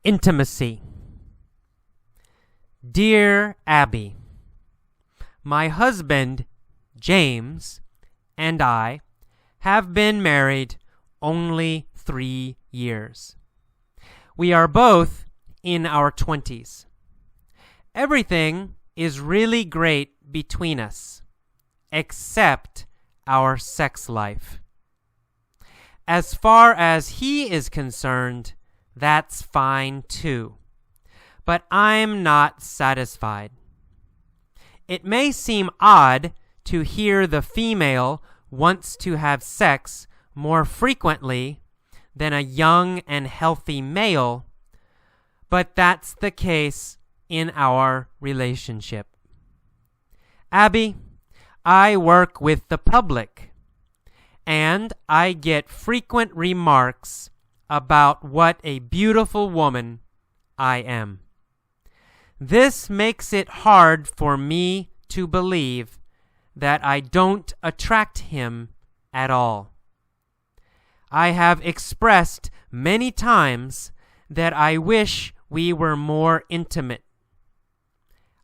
Intimacy. Dear Abby, my husband, James, and I have been married only 3 years. We are both in our 20s. Everything is really great between us, except our sex life. As far as he is concerned, that's fine too. But I'm not satisfied. It may seem odd to hear the female wants to have sex more frequently than a young and healthy male, but that's the case in our relationship. Abby, I work with the public, and I get frequent remarks about what a beautiful woman I am. This makes it hard for me to believe that I don't attract him at all. I have expressed many times that I wish we were more intimate.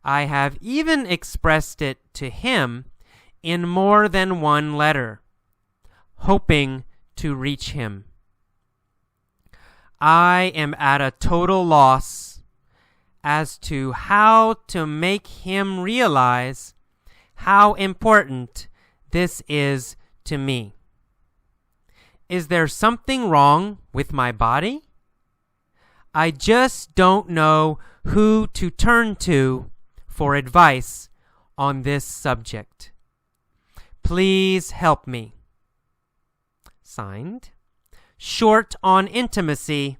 I have even expressed it to him in more than one letter, hoping to reach him. I am at a total loss as to how to make him realize how important this is to me. Is there something wrong with my body? I just don't know who to turn to for advice on this subject. Please help me. Signed, Short on Intimacy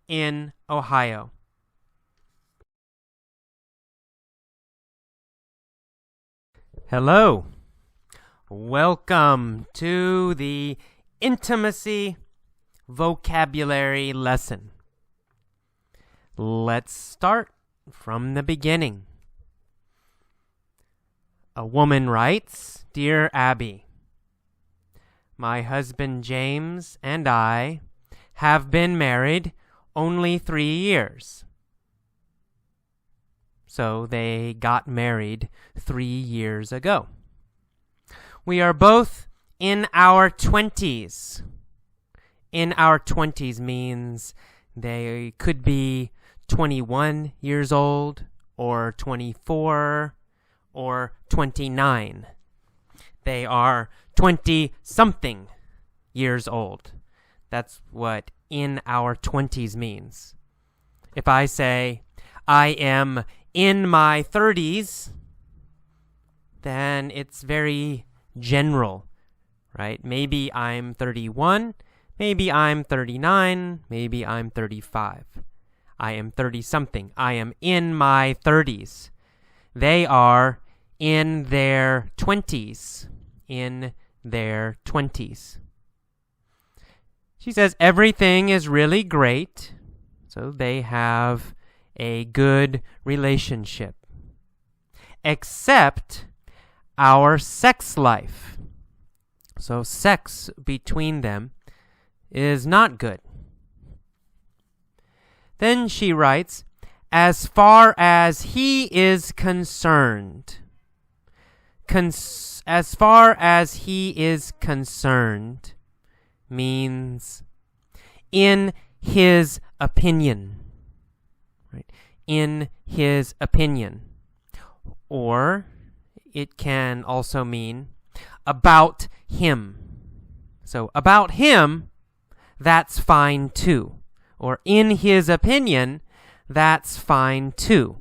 in Ohio. Hello. Welcome to the intimacy vocabulary lesson. Let's start from the beginning. A woman writes, Dear Abby, my husband James and I have been married only 3 years. So they got married 3 years ago. We are both in our 20s. In our 20s means they could be 21 years old or 24 or 29. They are 20-something years old. That's what in our 20s means. If I say, I am in my 30s, then it's very general, right? Maybe I'm 31, maybe I'm 39, maybe I'm 35. I am 30-something. I am in my 30s. They are in their 20s. In their 20s. She says everything is really great, so they have a good relationship, except our sex life. So sex between them is not good. Then she writes, as far as he is concerned. As far as he is concerned means in his opinion. Right? In his opinion. Or it can also mean about him. So about him, that's fine too. Or in his opinion, that's fine too.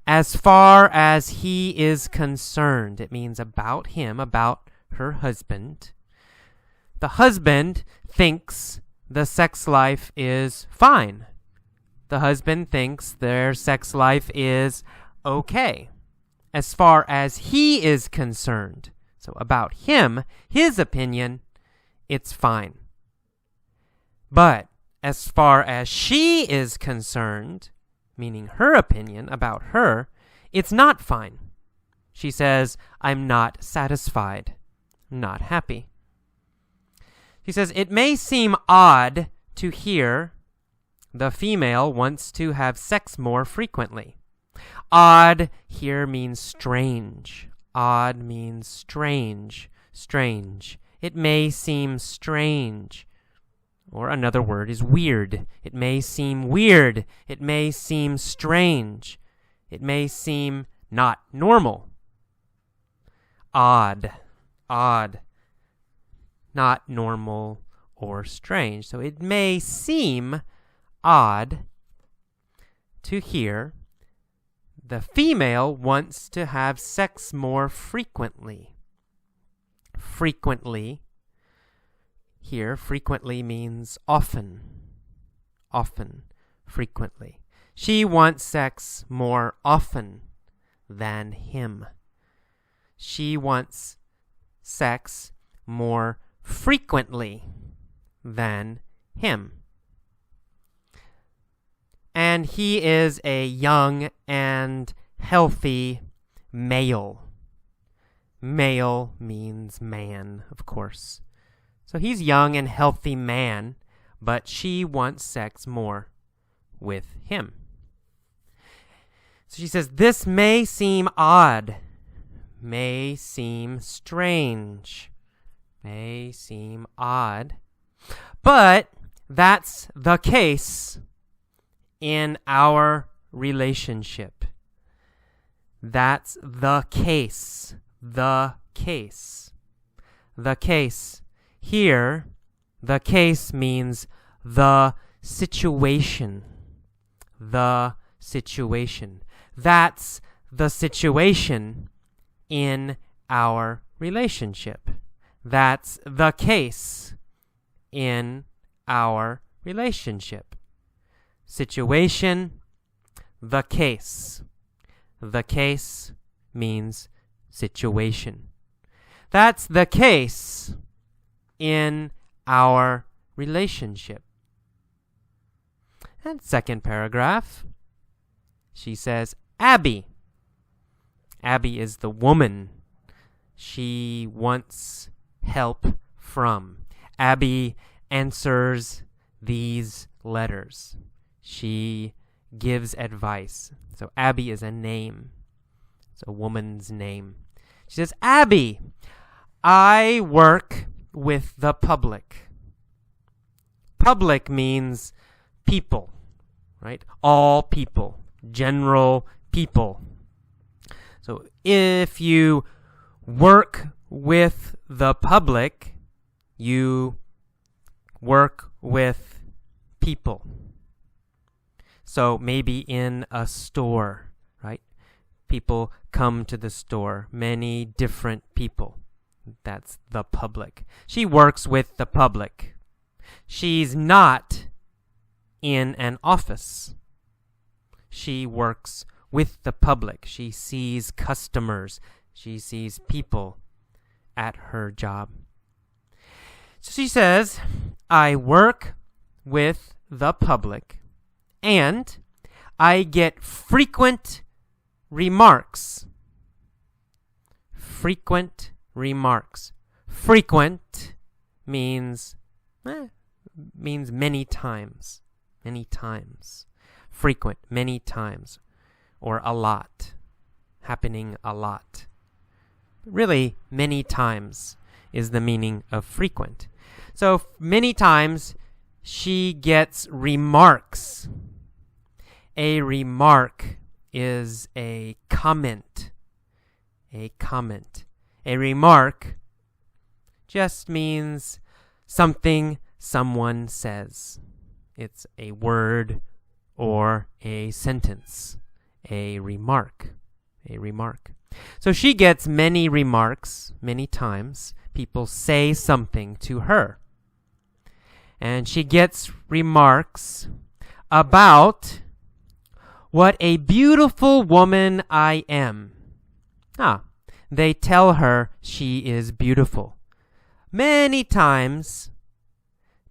As far as he is concerned, it means about him, about her husband. The husband thinks the sex life is fine. The husband thinks their sex life is okay. As far as he is concerned, so about him, his opinion, it's fine. But as far as she is concerned, meaning her opinion about her, it's not fine. She says, I'm not satisfied, not happy. She says, it may seem odd to hear The female wants to have sex more frequently. Odd here means strange. Odd means strange. Strange. It may seem strange. Or another word is weird. It may seem weird. It may seem strange. It may seem not normal. Odd. Odd. Not normal or strange. So it may seem odd to hear the female wants to have sex more frequently. Frequently. Here, frequently means often. Often. Frequently. She wants sex more often than him. She wants sex more frequently than him. And he is a young and healthy male. Male means man, of course. So he's young and healthy man, but she wants sex more with him. So she says, this may seem odd, may seem strange, may seem odd, but that's the case in our relationship. That's the case. The case. The case. Here, the case means the situation. The situation. That's the situation in our relationship. That's the case in our relationship. Situation, the case. The case means situation. That's the case in our relationship. And second paragraph, she says, Abby. Abby is the woman she wants help from. Abby answers these letters. She gives advice. So Abby is a name. It's a woman's name. She says, Abby, I work with the public. Public means people, right? All people, general people. So if you work with the public, you work with people. So maybe in a store, right? People come to the store, many different people. That's the public. She works with the public. She's not in an office. She works with the public. She sees customers. She sees people at her job. So she says, I work with the public and I get frequent remarks. Frequent remarks. Frequent means many times. Many times. Frequent, many times. Or a lot. Happening a lot. Really, many times is the meaning of frequent. So many times she gets remarks. A remark is a comment. A comment. A remark just means something someone says. It's a word or a sentence. A remark. A remark. So she gets many remarks, many times. People say something to her. And she gets remarks about what a beautiful woman I am. They tell her she is beautiful. Many times,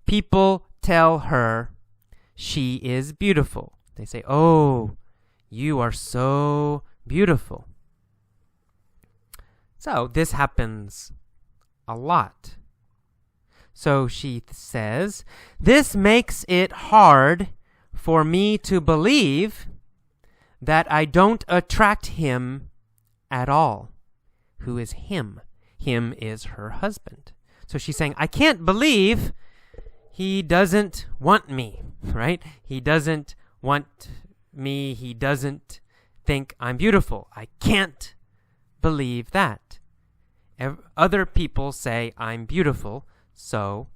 people tell her she is beautiful. They say, oh, you are so beautiful. So this happens a lot. So she says, this makes it hard for me to believe that I don't attract him at all. Who is him? Him is her husband. So she's saying, I can't believe he doesn't want me, right? He doesn't want me. He doesn't think I'm beautiful. I can't believe that. Other people say I'm beautiful, so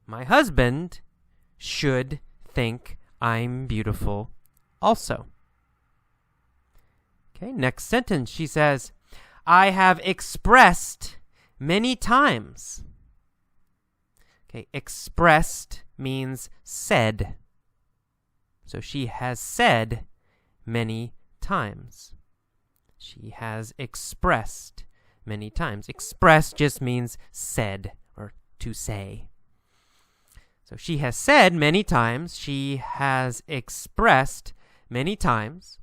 my husband should think I'm beautiful also. Okay, next sentence. She says, I have expressed many times. Okay, expressed means said. So she has said many times. She has expressed many times. Express just means said or to say. So she has said many times, she has expressed many times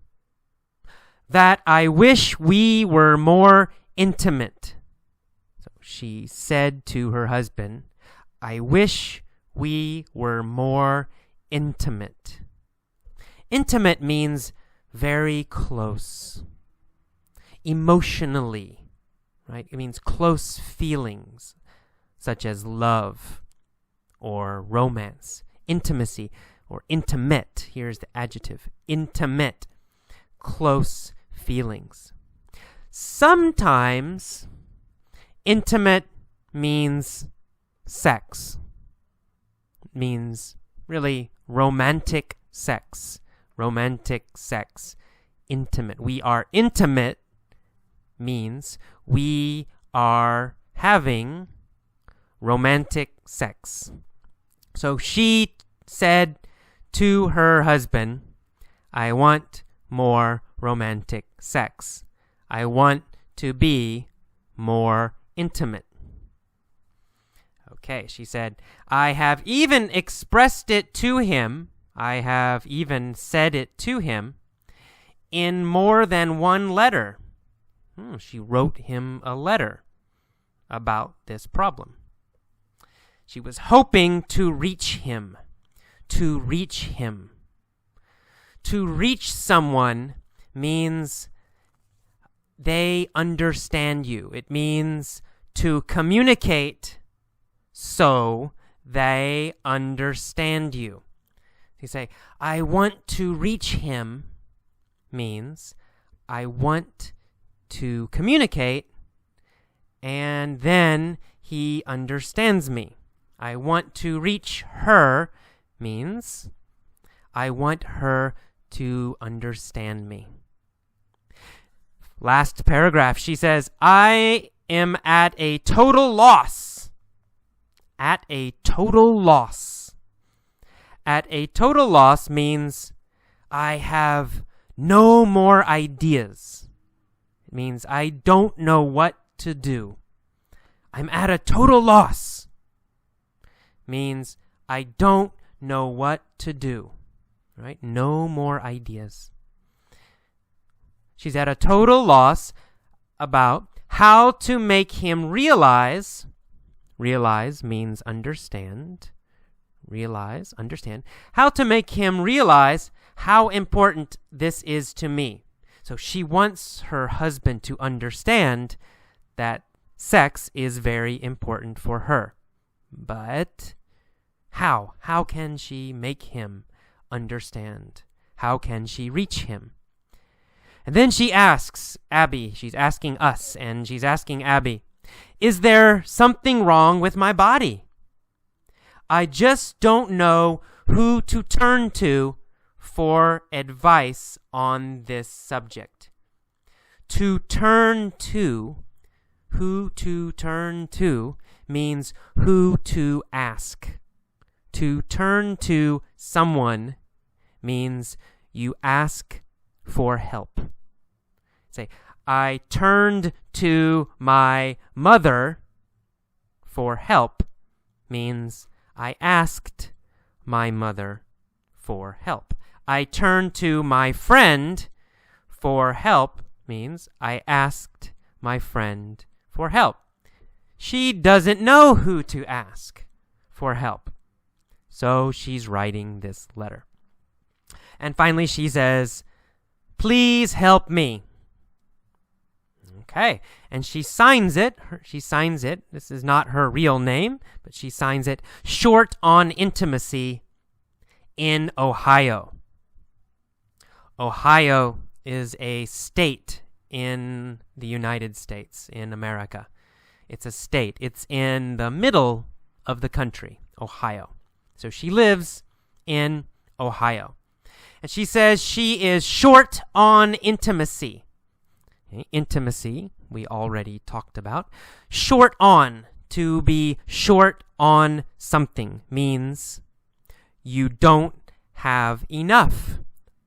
that I wish we were more intimate. So she said to her husband, I wish we were more intimate. Intimate means very close, emotionally, right? It means close feelings, such as love or romance, intimacy or intimate. Here's the adjective, intimate, close feelings. Sometimes intimate means sex. It means really romantic sex. Romantic sex. Intimate. We are intimate means we are having romantic sex. So she said to her husband, I want more romantic sex. I want to be more intimate. Okay, she said, I have even expressed it to him. I have even said it to him in more than one letter. She wrote him a letter about this problem. She was hoping to reach him. To reach him. To reach someone means they understand you. It means to communicate so they understand you. You say, I want to reach him means I want to communicate and then he understands me. I want to reach her means I want her to understand me. Last paragraph, she says, I am at a total loss. At a total loss. At a total loss means I have no more ideas. It means I don't know what to do. I'm at a total loss. Means I don't know what to do. Right? No more ideas. She's at a total loss about how to make him realize. Realize means understand. Realize, understand. How to make him realize how important this is to me. So she wants her husband to understand that sex is very important for her. But how? How can she make him understand? How can she reach him? And then she asks Abby, she's asking us, and she's asking Abby, is there something wrong with my body? I just don't know who to turn to for advice on this subject. To turn to, who to turn to, means who to ask. To turn to someone means you ask for help. Say, I turned to my mother for help means I asked my mother for help. I turned to my friend for help means I asked my friend for help. She doesn't know who to ask for help. So she's writing this letter. And finally she says, "Please help me." Okay, and she signs it. This is not her real name, but she signs it Short on Intimacy in Ohio. Ohio is a state in the United States, in America. It's a state. It's in the middle of the country, Ohio. So she lives in Ohio. And she says she is short on intimacy. Okay, intimacy, we already talked about. Short on, to be short on something, means you don't have enough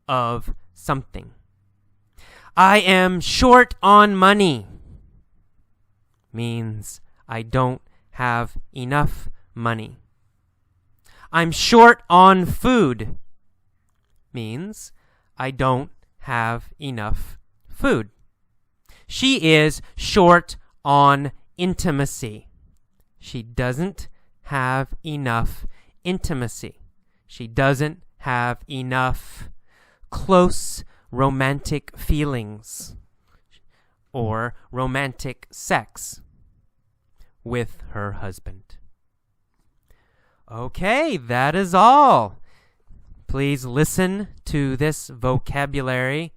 of something. I am short on money means I don't have enough money. I'm short on food means I don't have enough food. She is short on intimacy. She doesn't have enough intimacy. She doesn't have enough close romantic feelings or romantic sex with her husband. Okay, that is all. Please listen to this vocabulary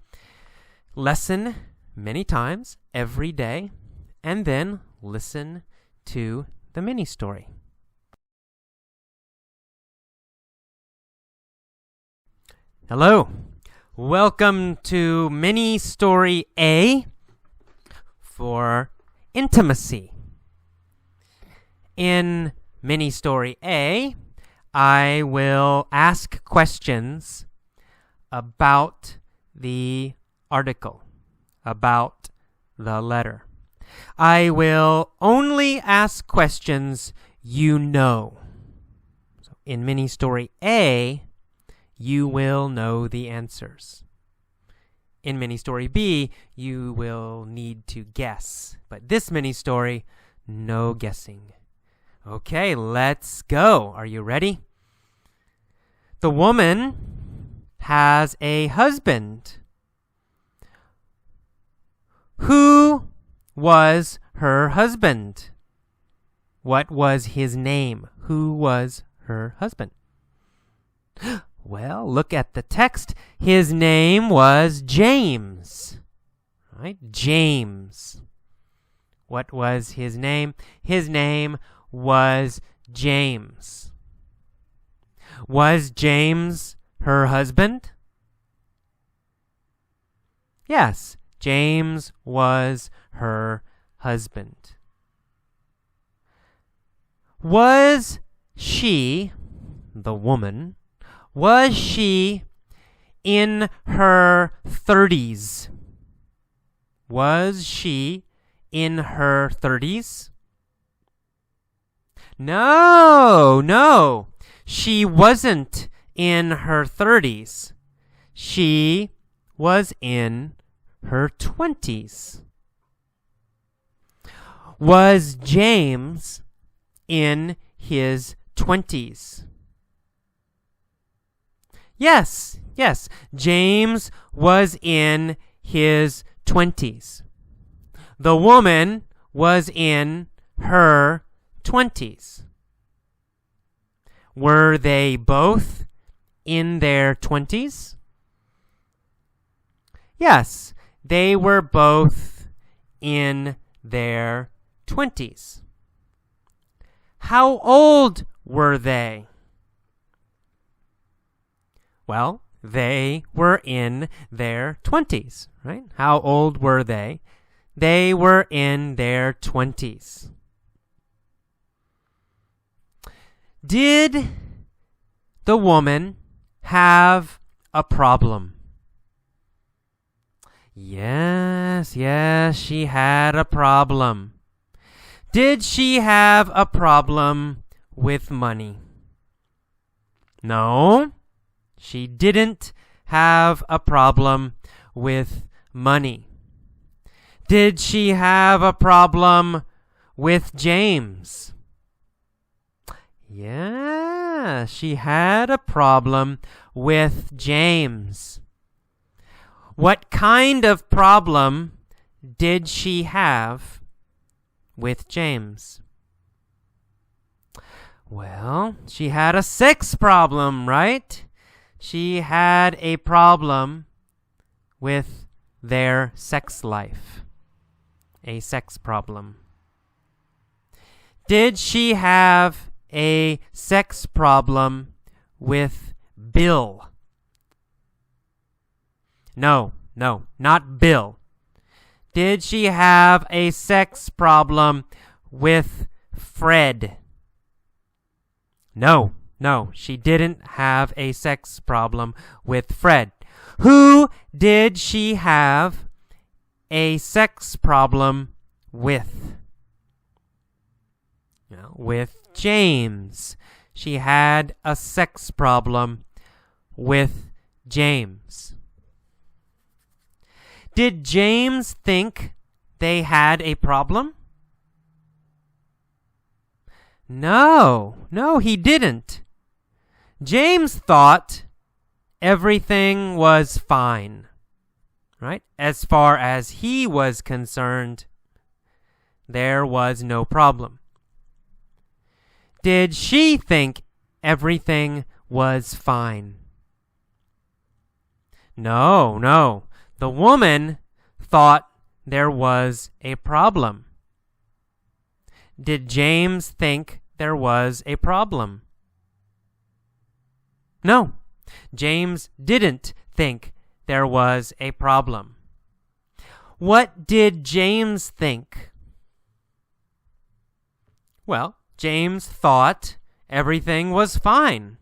lesson many times every day, and then listen to the mini story. Hello. Welcome to mini story A for intimacy. In mini story A, I will ask questions about the article, about the letter. I will only ask questions you know. So in mini story A, you will know the answers. In mini story B, you will need to guess. But this mini story, no guessing. Okay, let's go. Are you ready? The woman has a husband. Who was her husband? What was his name? Who was her husband? Well, look at the text. His name was James. Right? James. What was his name? His name was James. Was James her husband? Yes, James was her husband. Was she, the woman, was she in her 30s? Was she in her 30s? No. She wasn't in her 30s. She was in her 20s. Was James in his 20s? Yes. James was in his 20s. The woman was in her 20s. Were they both in their 20s? Yes, they were both in their 20s. How old were they? Well, they were in their 20s, right? How old were they? They were in their 20s. Did the woman have a problem? Yes, she had a problem. Did she have a problem with money? No, she didn't have a problem with money. Did she have a problem with James? Yeah, she had a problem with James. What kind of problem did she have with James? Well, she had a sex problem, right? She had a problem with their sex life. A sex problem. Did she have a sex problem with Bill? No, not Bill. Did she have a sex problem with Fred? No, she didn't have a sex problem with Fred. Who did she have a sex problem with? With James. She had a sex problem with James. Did James think they had a problem? No, he didn't. James thought everything was fine, right? As far as he was concerned, there was no problem. Did she think everything was fine? No. The woman thought there was a problem. Did James think there was a problem? No, James didn't think there was a problem. What did James think? Well, James thought everything was fine.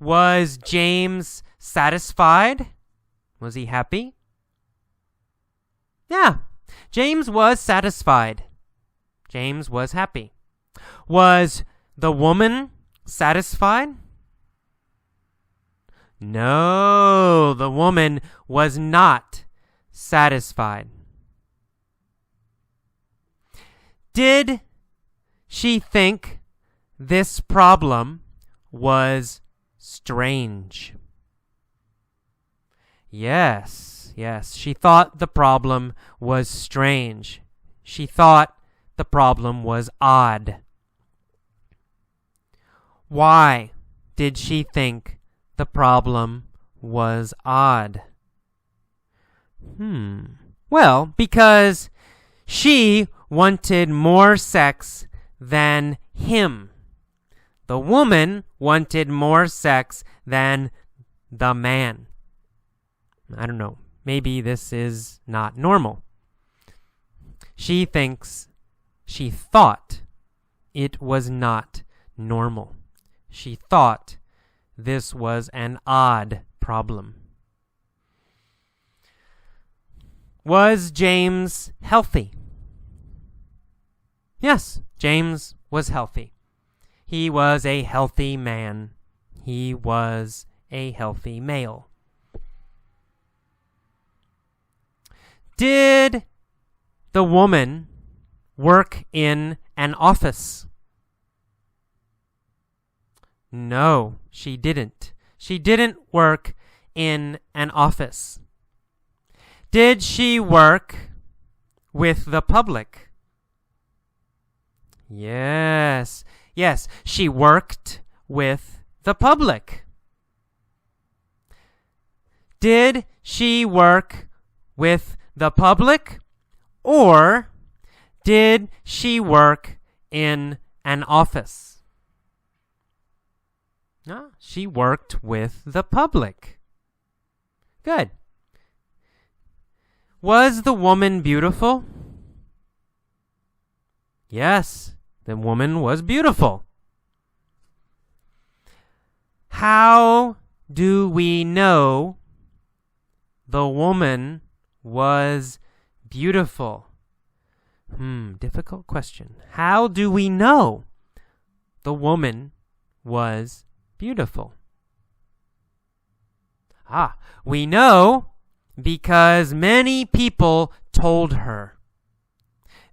Was James satisfied? Was he happy? Yeah, James was satisfied. James was happy. Was the woman satisfied? No, the woman was not satisfied. Did she think this problem was strange? Yes, she thought the problem was strange. She thought the problem was odd. Why did she think the problem was odd? Well, because she wanted more sex than him. The woman wanted more sex than the man. I don't know. Maybe this is not normal. She thought it was not normal. She thought this was an odd problem. Was James healthy? Yes, James was healthy. He was a healthy man. He was a healthy male. Did the woman work in an office? No, she didn't. She didn't work in an office. Did she work with the public? Yes, she worked with the public. Did she work with the public, or did she work in an office? No, she worked with the public. Good. Was the woman beautiful? Yes, the woman was beautiful. How do we know the woman was beautiful? Difficult question. How do we know the woman was beautiful? We know because many people told her.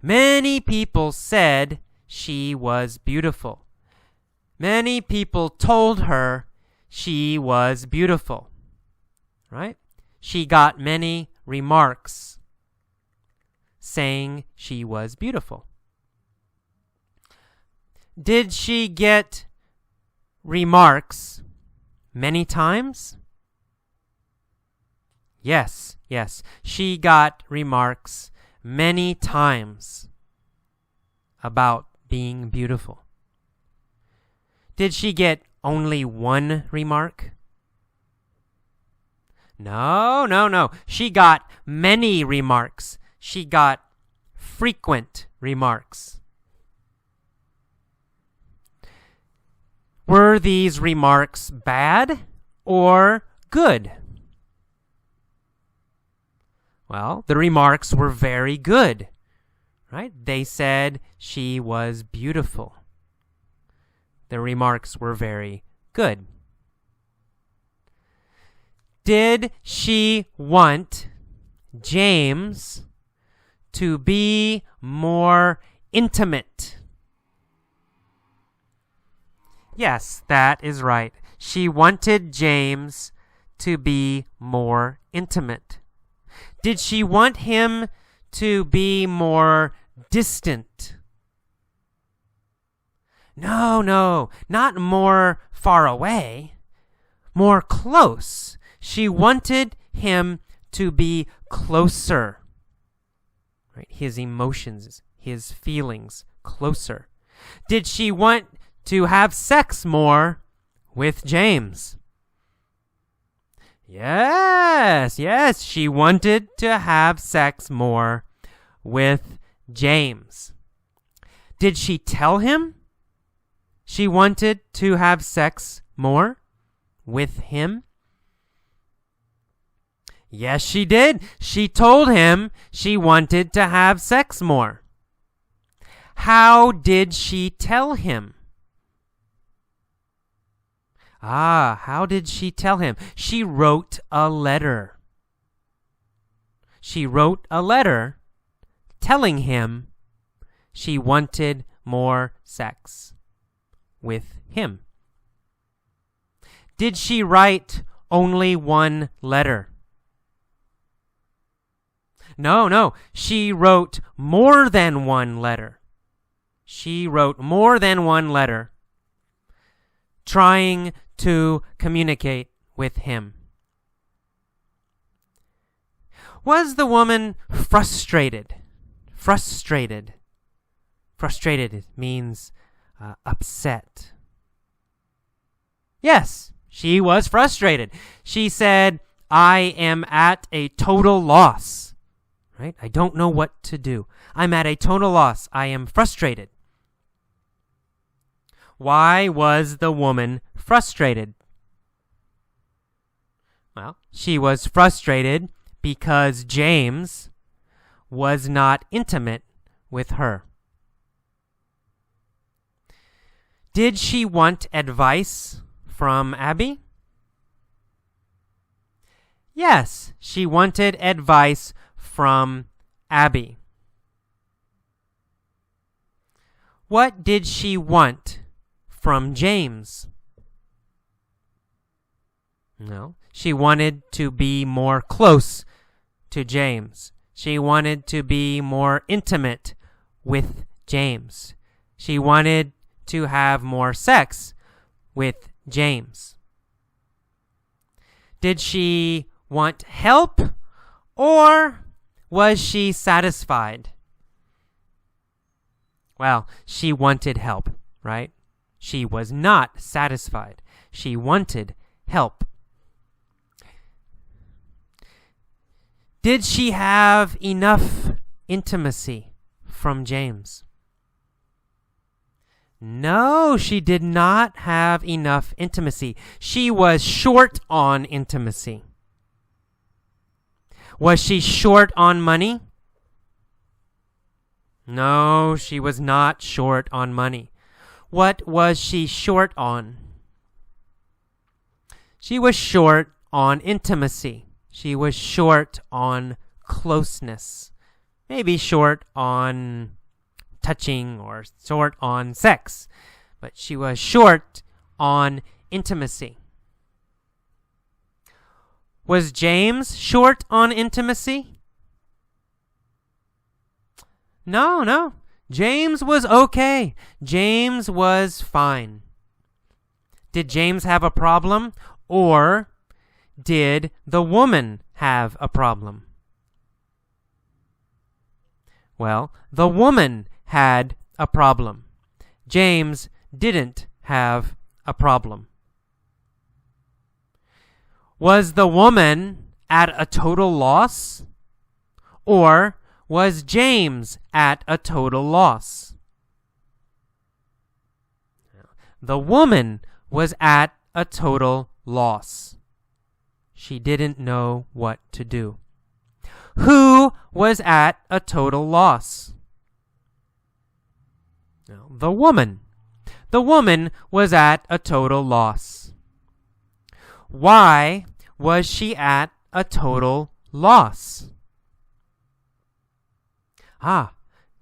Many people said she was beautiful. Many people told her she was beautiful. Right? She got many remarks saying she was beautiful. Did she get remarks many times? Yes. She got remarks many times about being beautiful. Did she get only one remark? No. She got many remarks. She got frequent remarks. Were these remarks bad or good? Well, the remarks were very good, right? They said she was beautiful. The remarks were very good. Did she want James to be more intimate? Yes, that is right. She wanted James to be more intimate. Did she want him to be more distant? No, not more far away, more close. She wanted him to be closer. Right? His emotions, his feelings, closer. Did she want to have sex more with James? Yes, she wanted to have sex more with James. Did she tell him she wanted to have sex more with him? Yes, she did. She told him she wanted to have sex more. How did she tell him? How did she tell him? She wrote a letter. She wrote a letter telling him she wanted more sex with him. Did she write only one letter? No. She wrote more than one letter. She wrote more than one letter trying to communicate with him. Was the woman frustrated? Frustrated means upset. Yes, she was frustrated. She said, I am at a total loss. Right? I don't know what to do. I'm at a total loss. I am frustrated. Why was the woman frustrated? Well, she was frustrated because James was not intimate with her. Did she want advice from Abby? Yes, she wanted advice from Abby. What did she want from James? No, she wanted to be more close to James. She wanted to be more intimate with James. She wanted to have more sex with James. Did she want help or was she satisfied? Well, she wanted help, right? She was not satisfied. She wanted help. Did she have enough intimacy from James? No, she did not have enough intimacy. She was short on intimacy. Was she short on money? No, she was not short on money. What was she short on? She was short on intimacy. She was short on closeness. Maybe short on touching or short on sex, but she was short on intimacy. Was James short on intimacy? No. James was okay. James was fine. Did James have a problem, or did the woman have a problem? Well, the woman had a problem. James didn't have a problem. Was the woman at a total loss? Or was James at a total loss? The woman was at a total loss. She didn't know what to do. Who was at a total loss? The woman. The woman was at a total loss. Why was she at a total loss?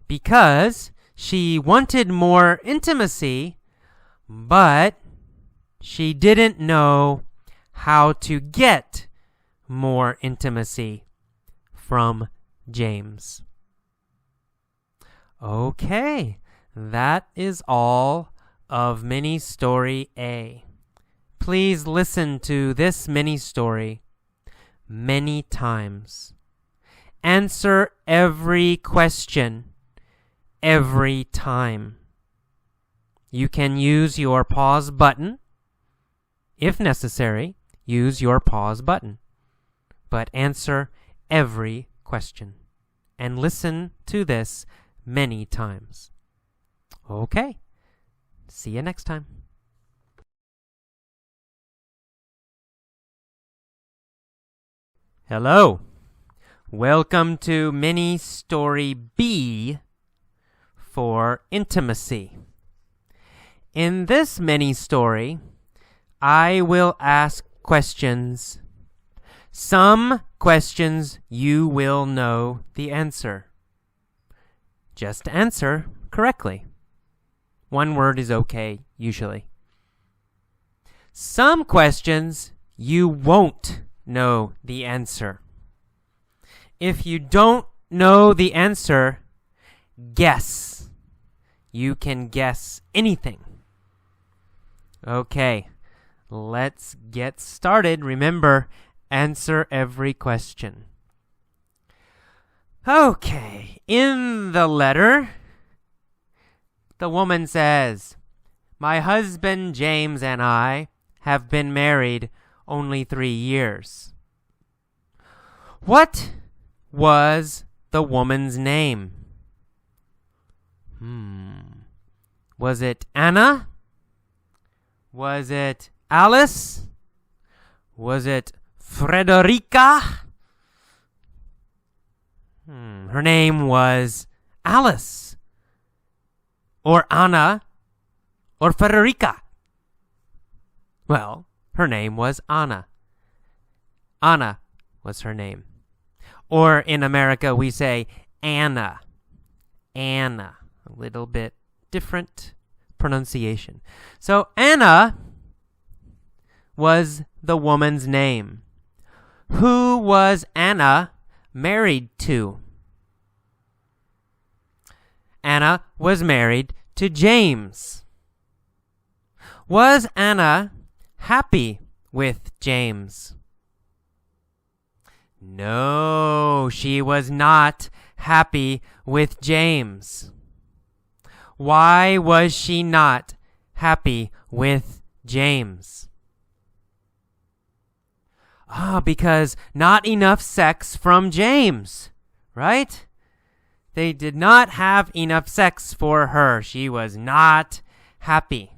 Because she wanted more intimacy, but she didn't know how to get more intimacy from James. Okay, that is all of mini story A. Please listen to this mini story many times. Answer every question every time. You can use your pause button. If necessary, use your pause button. But answer every question and listen to this many times. Okay, see you next time. Hello. Welcome to mini story B for intimacy. In this mini story, I will ask questions. Some questions you will know the answer. Just answer correctly. One word is okay, usually. Some questions you won't know the answer. If you don't know the answer, guess. You can guess anything. Okay, let's get started. Remember, answer every question. Okay, in the letter, the woman says, "My husband James and I have been married only 3 years." What was the woman's name? Was it Anna? Was it Alice? Was it Frederica? Her name was Alice, or Anna, or Frederica. Well, her name was Anna. Anna was her name. Or in America, we say Anna. Anna. A little bit different pronunciation. So Anna was the woman's name. Who was Anna married to? Anna was married to James. Was Anna happy with James? No, she was not happy with James. Why was she not happy with James? Because not enough sex from James, right? They did not have enough sex for her. She was not happy.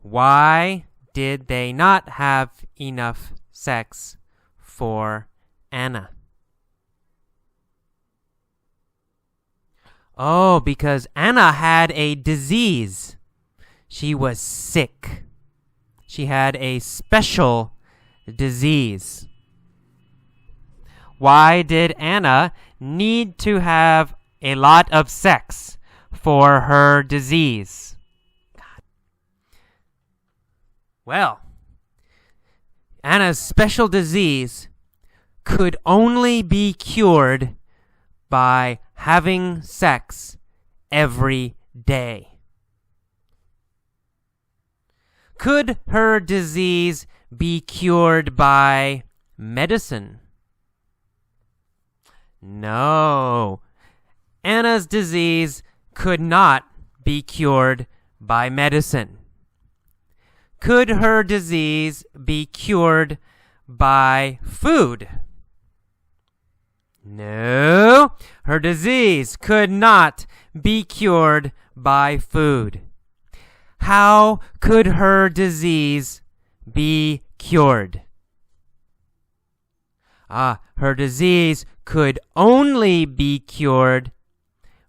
Why did they not have enough sex for Anna? Because Anna had a disease. She was sick. She had a special disease. Why did Anna need to have a lot of sex for her disease? God. Well, Anna's special disease could only be cured by having sex every day. Could her disease be cured by medicine? No. Anna's disease could not be cured by medicine. Could her disease be cured by food? No. Her disease could not be cured by food. How could her disease be cured? Her disease could only be cured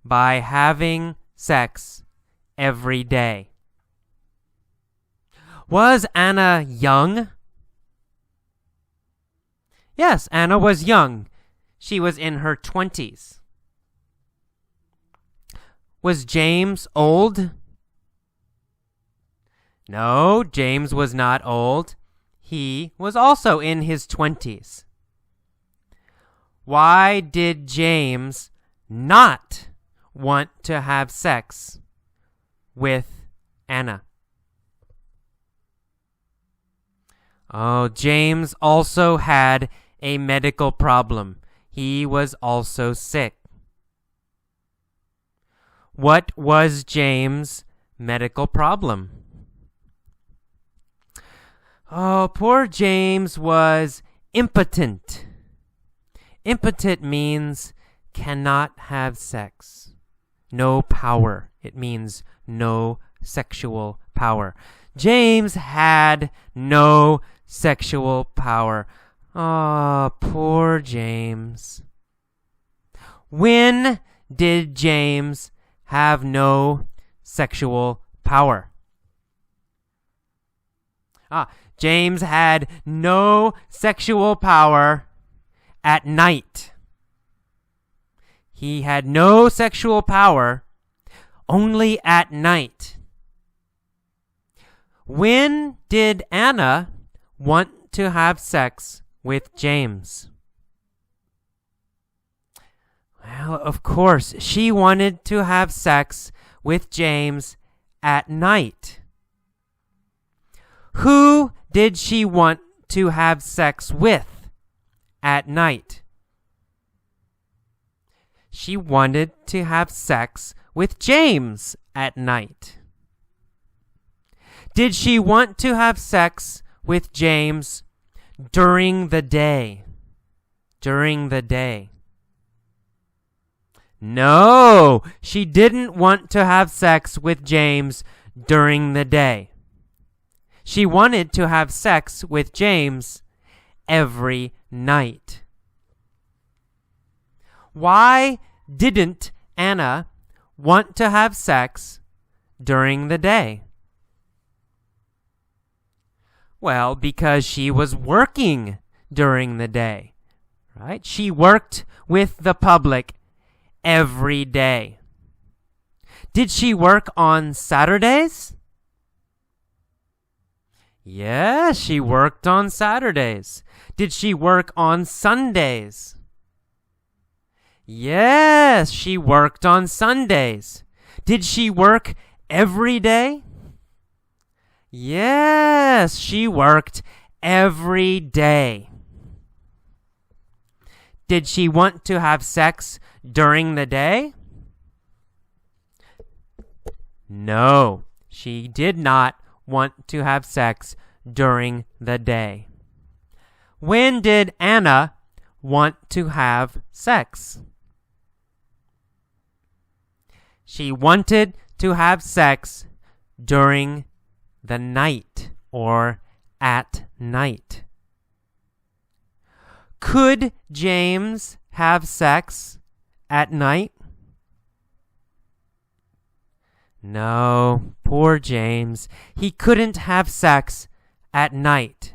by having sex every day. Was Anna young? Yes, Anna was young. She was in her 20s. Was James old? No, James was not old. He was also in his 20s. Why did James not want to have sex with Anna? Oh, James also had a medical problem. He was also sick. What was James' medical problem? Oh, poor James was impotent. Impotent means cannot have sex. No power. It means no sexual power. James had no sexual power. Oh, poor James. When did James have no sexual power? James had no sexual power at night. He had no sexual power only at night. When did Anna want to have sex with James? Well, of course, she wanted to have sex with James at night. Who did she want to have sex with at night? She wanted to have sex with James at night. Did she want to have sex with James during the day? During the day. No, she didn't want to have sex with James during the day. She wanted to have sex with James every night. Why didn't Anna want to have sex during the day? Well, because she was working during the day, right? She worked with the public every day. Did she work on Saturdays? Yes, she worked on Saturdays. Did she work on Sundays? Yes, she worked on Sundays. Did she work every day? Yes, she worked every day. Did she want to have sex during the day? No, she did not want to have sex during the day. When did Anna want to have sex? She wanted to have sex during the night or at night. Could James have sex at night? No, poor James. He couldn't have sex at night.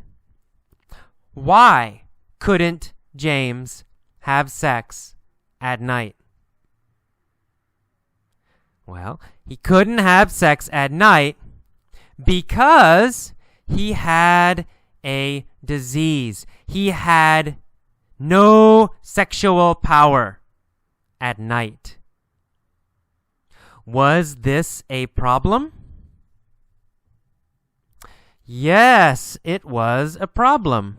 Why couldn't James have sex at night? Well, he couldn't have sex at night because he had a disease. He had no sexual power at night. Was this a problem? Yes, it was a problem.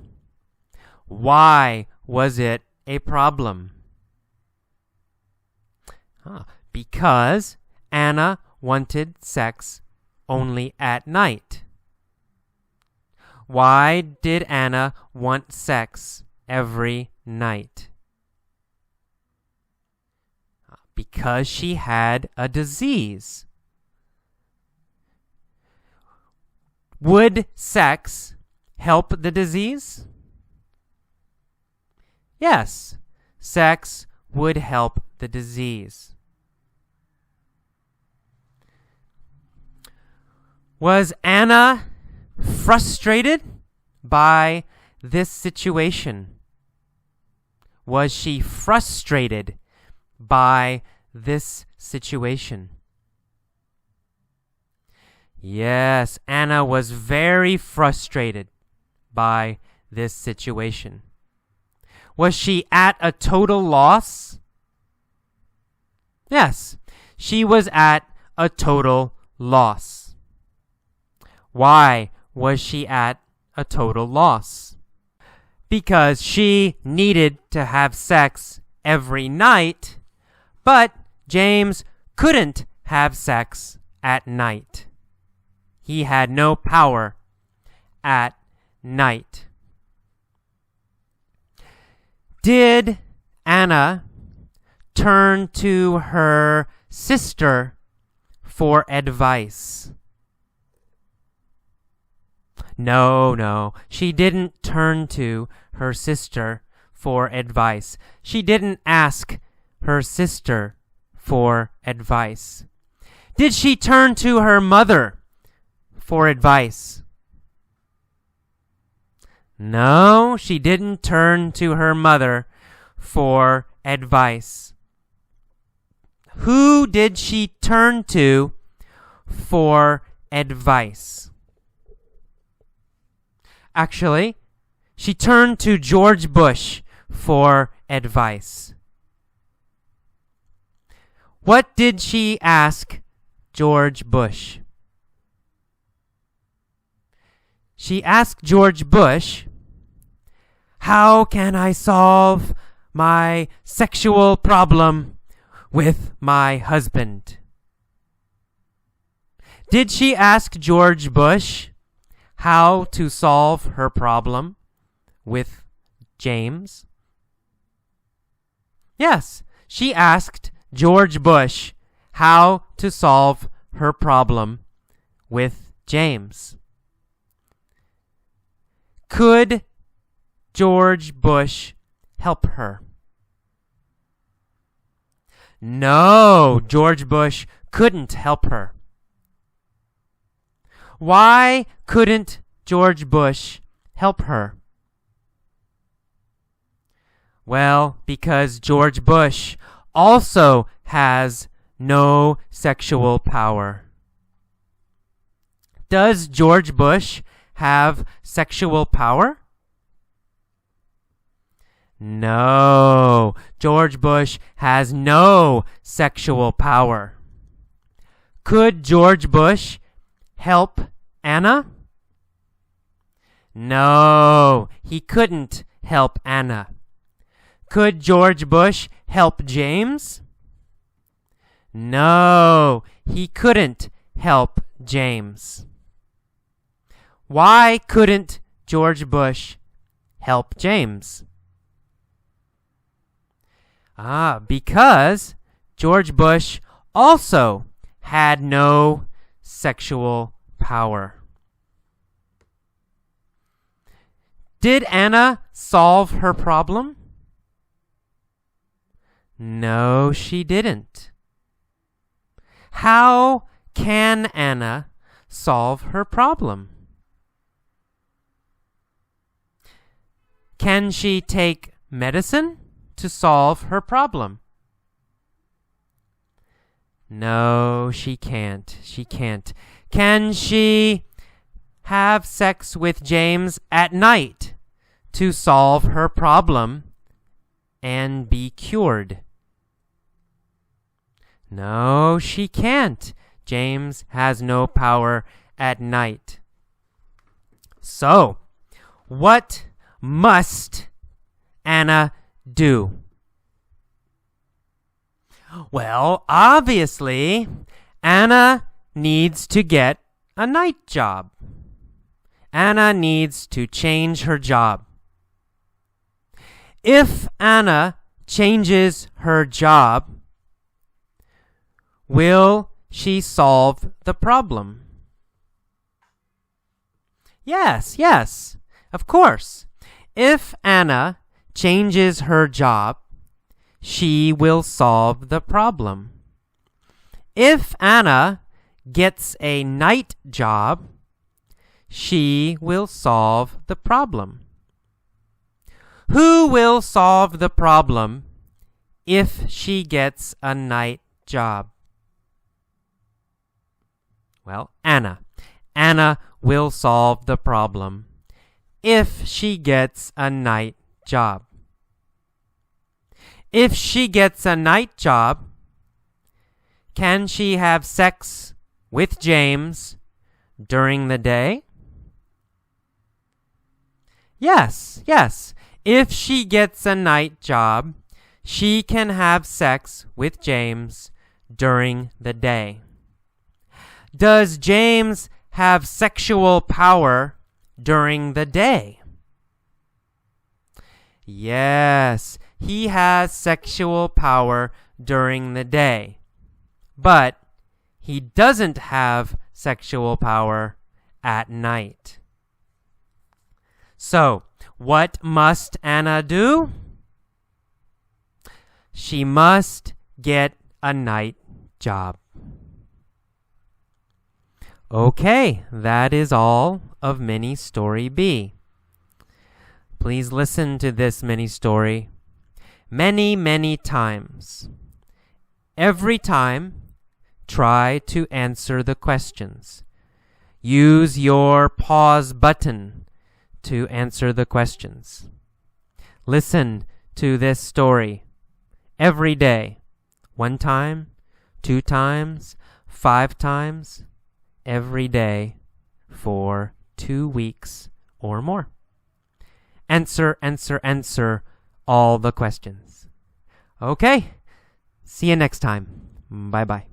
Why was it a problem? Because Anna wanted sex only at night. Why did Anna want sex every night? Because she had a disease. Would sex help the disease? Yes, sex would help the disease. Was Anna frustrated by this situation? Was she frustrated by this situation? Yes, Anna was very frustrated by this situation. Was she at a total loss? Yes, she was at a total loss. Why was she at a total loss? Because she needed to have sex every night, but James couldn't have sex at night. He had no power at night. Did Anna turn to her sister for advice? No, she didn't turn to her sister for advice. She didn't ask her sister for advice. Did she turn to her mother for advice? No, she didn't turn to her mother for advice. Who did she turn to for advice? Actually, she turned to George Bush for advice. What did she ask George Bush? She asked George Bush, "How can I solve my sexual problem with my husband?" Did she ask George Bush how to solve her problem with James? Yes, she asked George Bush how to solve her problem with James. Could George Bush help her? No, George Bush couldn't help her. Why couldn't George Bush help her? Well, because George Bush also has no sexual power. Does George Bush have sexual power? No, George Bush has no sexual power. Could George Bush help Anna? No, he couldn't help Anna. Could George Bush help James? No, he couldn't help James. Why couldn't George Bush help James? Because George Bush also had no sexual power. Did Anna solve her problem? No, she didn't. How can Anna solve her problem? Can she take medicine to solve her problem? No, she can't. She can't. Can she have sex with James at night to solve her problem and be cured? No, she can't. James has no power at night. So, what must Anna do? Well, obviously, Anna needs to get a night job. Anna needs to change her job. If Anna changes her job, will she solve the problem? Yes, of course. If Anna changes her job, she will solve the problem. If Anna gets a night job, she will solve the problem. Who will solve the problem if she gets a night job? Well, Anna. Anna will solve the problem if she gets a night job. If she gets a night job, can she have sex with James during the day? Yes. If she gets a night job, she can have sex with James during the day. Does James have sexual power during the day? Yes, he has sexual power during the day, but he doesn't have sexual power at night. So, what must Anna do? She must get a night job. Okay, that is all of mini story B. Please listen to this mini story many times. Every time, try to answer the questions. Use your pause button to answer the questions. Listen to this story every day. 1 time, 2 times, 5 times, every day for 2 weeks or more. Answer all the questions. Okay, see you next time. Bye-bye.